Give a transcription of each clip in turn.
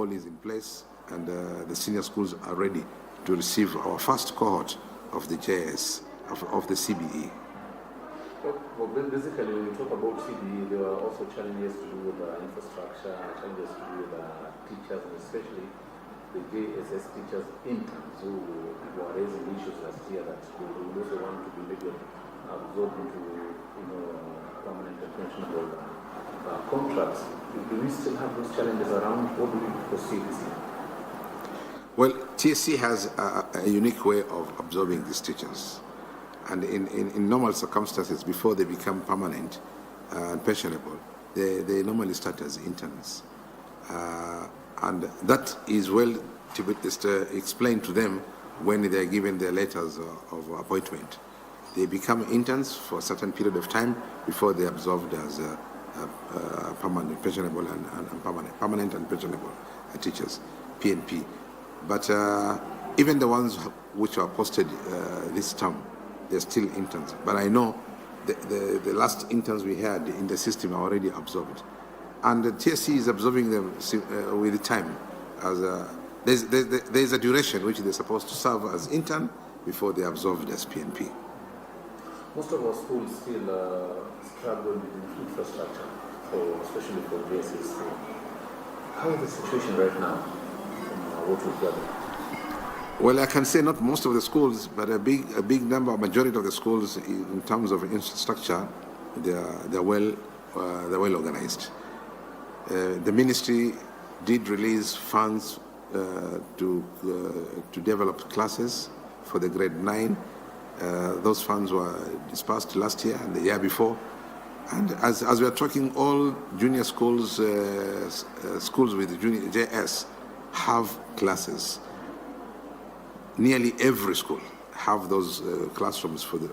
all is in place, and the senior schools are ready to receive our first cohort of the JS, of the CBE. Well, basically, when you talk about CBE, there are also challenges to do with infrastructure, challenges to do with teachers, and especially the JSS teachers interns who are raising issues last year that they will also want to be maybe absorbed into permanent and pensionable contracts. Do we still have those challenges around? What do we foresee this year? Well, TSC has a unique way of absorbing these teachers. And in normal circumstances, before they become permanent and pensionable, they normally start as interns. And that is well to be explained to them when they are given their letters of appointment. They become interns for a certain period of time before they are absorbed as permanent, pensionable, and permanent and pensionable teachers, PNP. But even the ones which are posted this term, they're still interns. But I know the last interns we had in the system are already absorbed. And the TSC is absorbing them with the time. There's a duration which they're supposed to serve as intern before they're absorbed as PNP. Most of our schools still struggle with infrastructure, especially for JSS. How is the situation right now? What we've got? Well, I can say not most of the schools, but a big number, majority of the schools, in terms of infrastructure, they're well organized. The ministry did release funds to develop classes for the grade 9. Those funds were dispersed last year and the year before. And as we are talking, all junior schools, schools with junior JS have classes. Nearly every school have those classrooms for the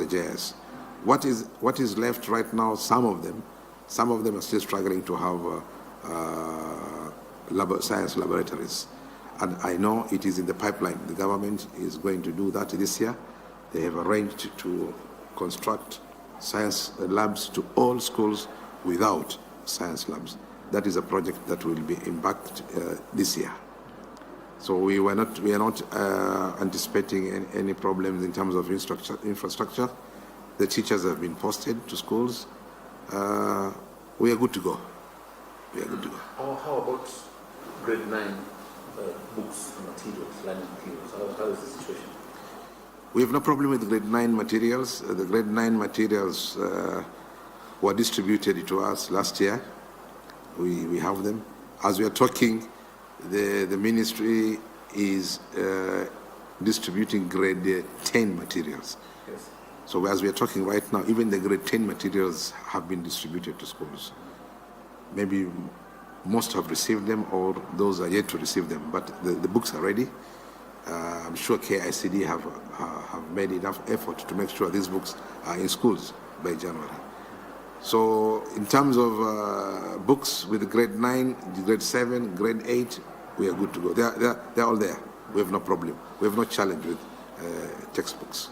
JS. What is left right now? Some of them are still struggling to have science laboratories, and I know it is in the pipeline. The government is going to do that this year. They have arranged to construct science labs to all schools without science labs. That is a project that will be embarked this year. So we are not anticipating any problems in terms of infrastructure. The teachers have been posted to schools. We are good to go. We are good to go. How about grade 9 books, materials, learning materials? How is the situation? We have no problem with grade 9 materials. The grade 9 materials were distributed to us last year. We have them. As we are talking, the ministry is distributing grade 10 materials. Yes. So as we are talking right now, even the grade 10 materials have been distributed to schools. Maybe most have received them, or those are yet to receive them, but the books are ready. I'm sure KICD have made enough effort to make sure these books are in schools by January. So in terms of books with grade 9, grade 7, grade 8, we are good to go. They're all there. We have no problem. We have no challenge with textbooks.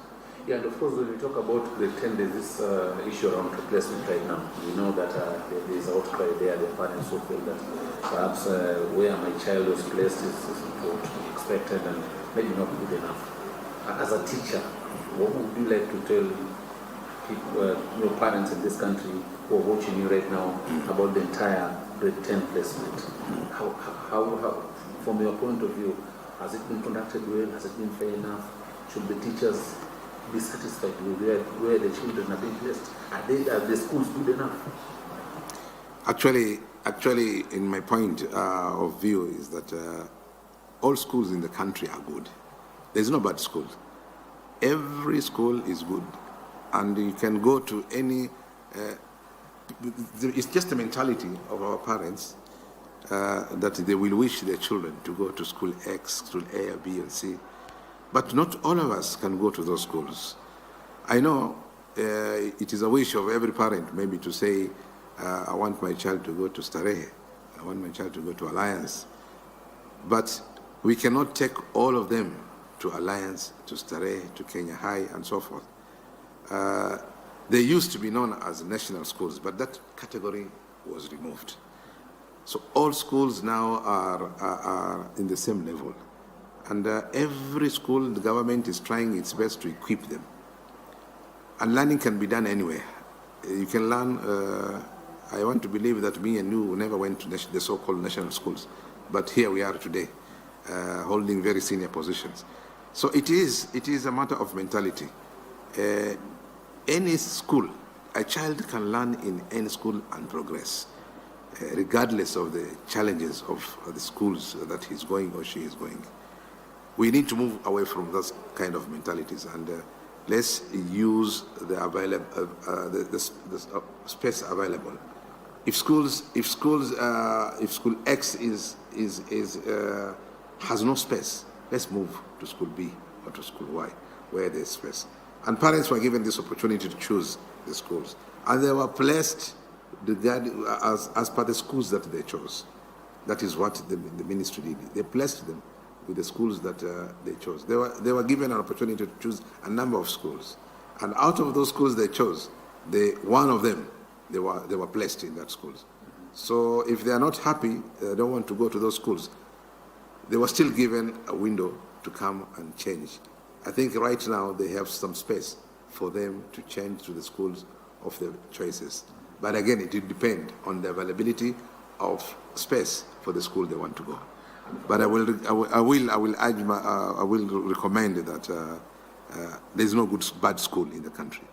Yeah, and of course, when we talk about grade 10, there's this issue around replacement right now. We know that there's outcry there. The parents who feel that perhaps where my child was placed is what we expected and maybe not good enough. As a teacher, what would you like to tell people, your parents in this country who are watching you right now about the entire grade 10 placement? How, from your point of view, has it been conducted well? Has it been fair enough? Should the teachers be satisfied with where the children are being placed? Are the schools good enough? Actually, in my point of view is that all schools in the country are good. There's no bad school. Every school is good. And you can go to any, it's just the mentality of our parents that they will wish their children to go to school X, school A, or B, and C. But not all of us can go to those schools. I know it is a wish of every parent maybe to say, I want my child to go to Starehe, I want my child to go to Alliance. But we cannot take all of them to Alliance, to Starehe, to Kenya High, and so forth. They used to be known as national schools, but that category was removed. So all schools now are in the same level. And every school, the government is trying its best to equip them. And learning can be done anywhere. You can learn, I want to believe that me and you never went to the so-called national schools. But here we are today, holding very senior positions. So it is a matter of mentality. Any school, a child can learn in any school and progress, regardless of the challenges of the schools that he's going or she is going. We need to move away from those kind of mentalities, and let's use the available, the space available. If school X has no space, let's move to school B or to school Y, where there's space. And parents were given this opportunity to choose the schools, and they were placed as per the schools that they chose. That is what the ministry did. They placed them with the schools that they chose. They were given an opportunity to choose a number of schools, and out of those schools they chose, one of them they were placed in that schools. So if they are not happy, they don't want to go to those schools, they were still given a window to come and change. I think right now they have some space for them to change to the schools of their choices. But again, it will depend on the availability of space for the school they want to go. But I will recommend that there is no bad school in the country.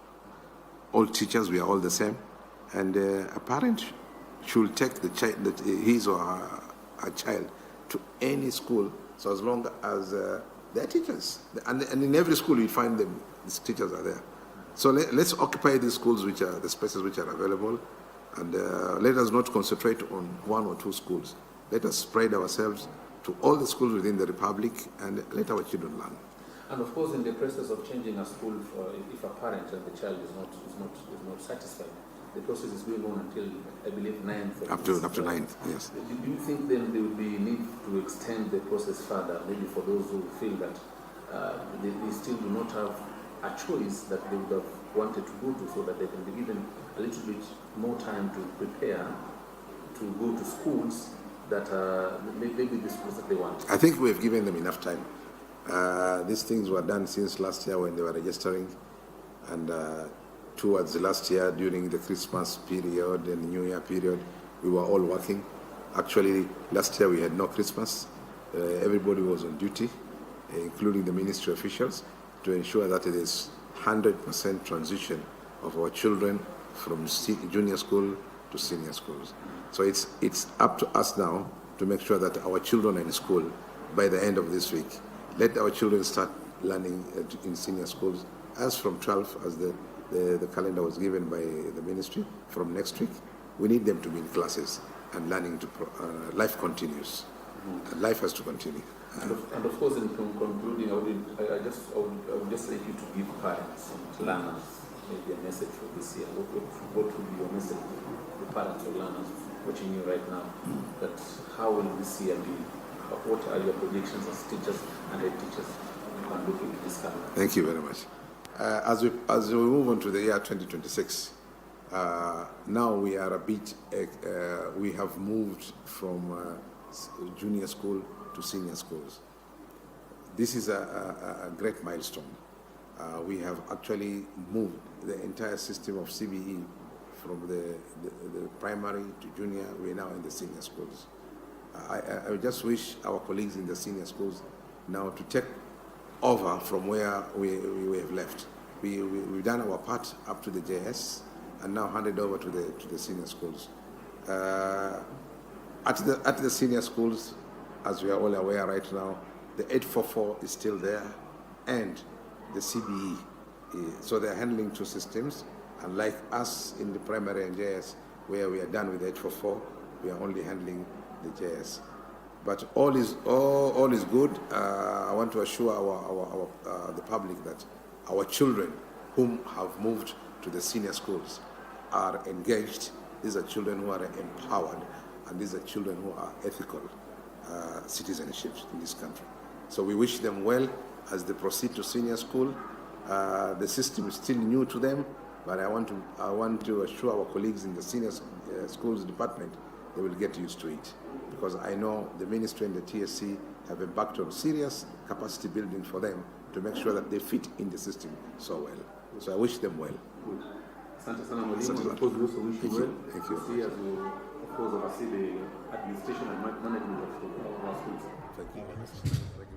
All teachers, we are all the same, and a parent should take his or her child to any school, so as long as they're teachers, and in every school you find them, these teachers are there. So let's occupy these schools, which are the spaces which are available, and let us not concentrate on one or two schools. Let us spread ourselves to all the schools within the Republic, and let our children learn. And of course, in the process of changing a school, if a parent and the child is not satisfied, the process is going on until, I believe, 9th. Up to 9th, yes. Do you think then there will be need to extend the process further, maybe for those who feel that they still do not have a choice that they would have wanted to go to, so that they can be given a little bit more time to prepare to go to schools that maybe the schools that they want? I think we have given them enough time. These things were done since last year when they were registering, and towards the last year during the Christmas period and the New Year period, we were all working. Actually, last year we had no Christmas. Everybody was on duty, including the ministry officials, to ensure that it is 100% transition of our children from junior school to senior schools. So it's up to us now to make sure that our children are in school by the end of this week. Let our children start learning in senior schools as from 12, as the calendar was given by the ministry. From next week, we need them to be in classes and learning life continues. And life has to continue. And of course, in concluding, I would just like you to give parents and learners maybe a message for this year. What would be your message to the parents or learners watching you right now? That how will this year be? What are your predictions as teachers and head teachers and looking at this calendar? Thank you very much. As we move on to the year 2026, now we are we have moved from junior school to senior schools. This is a great milestone. We have actually moved the entire system of CBE from the primary to junior. We are now in the senior schools. I just wish our colleagues in the senior schools now to take over from where we have left. We've done our part up to the JS and now handed over to the senior schools. At the senior schools, as we are all aware right now, the 844 is still there, and the CBE. So they're handling two systems, and like us in the primary and JS, where we are done with the 844, we are only handling the JS. But all is good. I want to assure the public that our children whom have moved to the senior schools are engaged. These are children who are empowered, and these are children who are ethical citizenships in this country. So we wish them well as they proceed to senior school. The system is still new to them, but I want to assure our colleagues in the senior schools department they will get used to it. Because I know the ministry and the TSC have embarked on serious capacity building for them to make sure that they fit in the system so well. So I wish them well. Asante sana mwalimu. Of course, we also wish you well. Thank you. See, as you, of course, oversee the administration and management of our schools. Thank you.